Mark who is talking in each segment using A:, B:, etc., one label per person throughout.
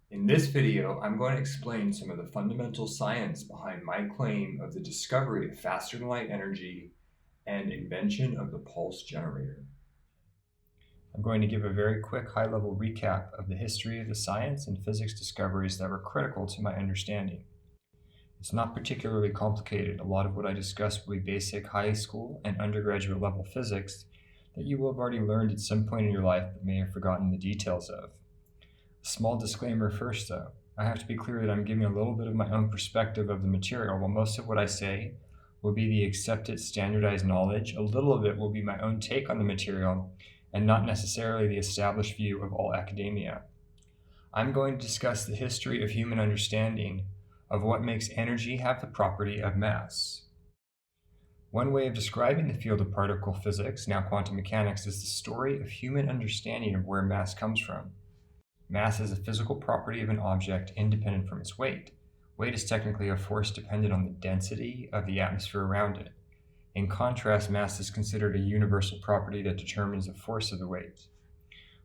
A: In this video, I'm going to explain some of the fundamental science behind my claim of the discovery of faster-than-light energy and invention of the pulse generator. I'm going to give a very quick high-level recap of the history of the science and physics discoveries that were critical to my understanding. It's not particularly complicated. A lot of what I discuss will be basic high school and undergraduate level physics that you will have already learned at some point in your life but may have forgotten the details of. Small disclaimer first, though. I have to be clear that I'm giving a little bit of my own perspective of the material, while most of what I say will be the accepted standardized knowledge. A little of it will be my own take on the material and not necessarily the established view of all academia. I'm going to discuss the history of human understanding of what makes energy have the property of mass. One way of describing the field of particle physics, now quantum mechanics, is the story of human understanding of where mass comes from. Mass is a physical property of an object independent from its weight. Weight is technically a force dependent on the density of the atmosphere around it. In contrast, mass is considered a universal property that determines the force of the weight.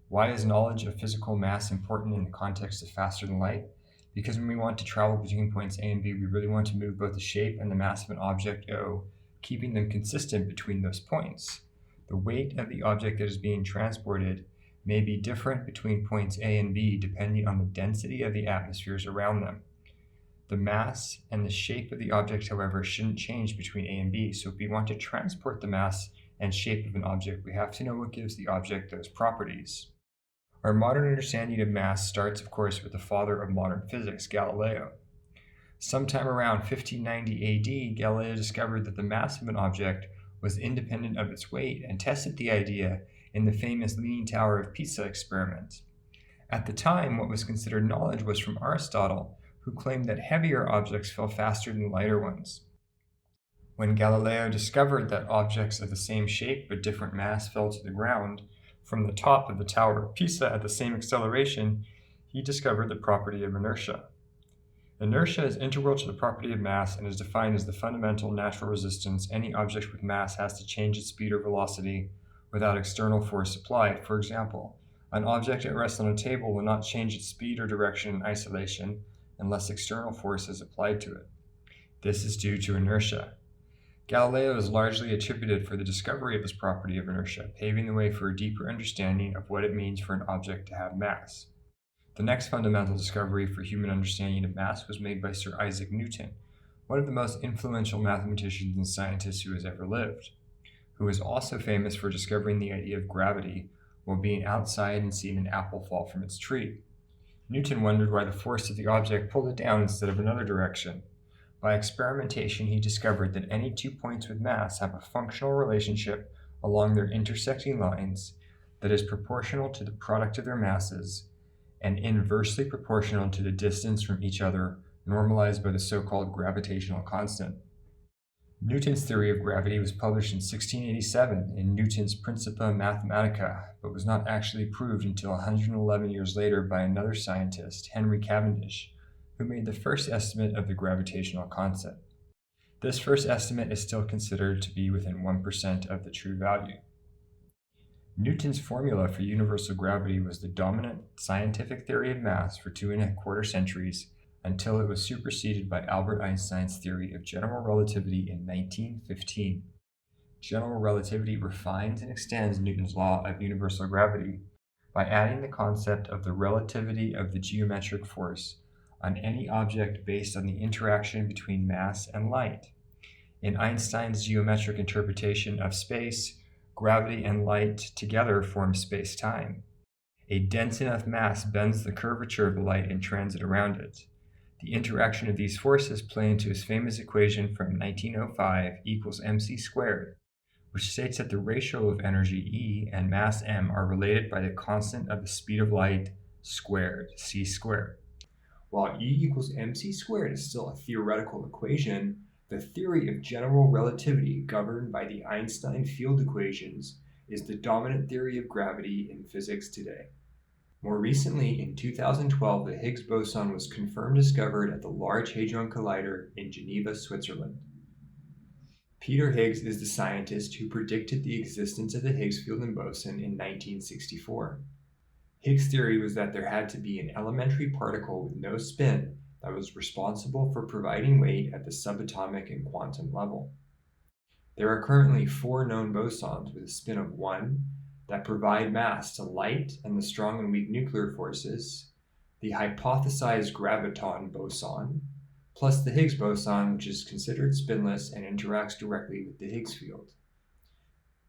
A: Why is knowledge of physical mass important in the context of faster than light? Because when we want to travel between points A and B, we really want to move both the shape and the mass of an object O, keeping them consistent between those points. The weight of the object that is being transported may be different between points A and B depending on the density of the atmospheres around them. The mass and the shape of the object, however, shouldn't change between A and B, so if we want to transport the mass and shape of an object, we have to know what gives the object those properties. Our modern understanding of mass starts, of course, with the father of modern physics, Galileo. Sometime around 1590 AD, Galileo discovered that the mass of an object was independent of its weight and tested the idea in the famous Leaning Tower of Pisa experiment. At the time, what was considered knowledge was from Aristotle, who claimed that heavier objects fell faster than lighter ones. When Galileo discovered that objects of the same shape but different mass fell to the ground from the top of the Tower of Pisa at the same acceleration, he discovered the property of inertia. Inertia is integral to the property of mass and is defined as the fundamental natural resistance any object with mass has to change its speed or velocity without external force applied. For example, an object at rest on a table will not change its speed or direction in isolation unless external force is applied to it. This is due to inertia. Galileo is largely attributed for the discovery of this property of inertia, paving the way for a deeper understanding of what it means for an object to have mass. The next fundamental discovery for human understanding of mass was made by Sir Isaac Newton, one of the most influential mathematicians and scientists who has ever lived, who is also famous for discovering the idea of gravity while being outside and seeing an apple fall from its tree. Newton wondered why the force of the object pulled it down instead of another direction. By experimentation, he discovered that any 2 points with mass have a functional relationship along their intersecting lines that is proportional to the product of their masses and inversely proportional to the distance from each other, normalized by the so-called gravitational constant. Newton's theory of gravity was published in 1687 in Newton's Principia Mathematica, but was not actually proved until 111 years later by another scientist, Henry Cavendish, who made the first estimate of the gravitational constant. This first estimate is still considered to be within 1% of the true value. Newton's formula for universal gravity was the dominant scientific theory of mass for 2.25 centuries until it was superseded by Albert Einstein's theory of general relativity in 1915. General relativity refines and extends Newton's law of universal gravity by adding the concept of the relativity of the geometric force on any object based on the interaction between mass and light. In Einstein's geometric interpretation of space, gravity and light together form space-time. A dense enough mass bends the curvature of the light in transit around it. The interaction of these forces play into his famous equation from 1905 equals mc squared, which states that the ratio of energy E and mass m are related by the constant of the speed of light squared, c squared. While E equals mc squared is still a theoretical equation, the theory of general relativity governed by the Einstein field equations is the dominant theory of gravity in physics today. More recently, in 2012, the Higgs boson was confirmed discovered at the Large Hadron Collider in Geneva, Switzerland. Peter Higgs is the scientist who predicted the existence of the Higgs field and boson in 1964. Higgs' theory was that there had to be an elementary particle with no spin that was responsible for providing weight at the subatomic and quantum level. There are currently 4 known bosons with a spin of 1 that provide mass to light and the strong and weak nuclear forces, the hypothesized graviton boson, plus the Higgs boson, which is considered spinless and interacts directly with the Higgs field.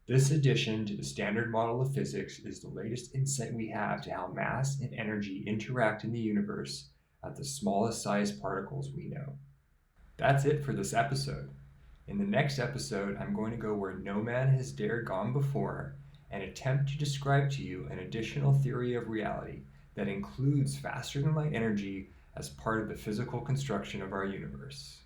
A: This addition to the standard model of physics is the latest insight we have to how mass and energy interact in the universe at the smallest size particles we know. That's it for this episode. In the next episode, I'm going to go where no man has dared gone before and attempt to describe to you an additional theory of reality that includes faster than light energy as part of the physical construction of our universe.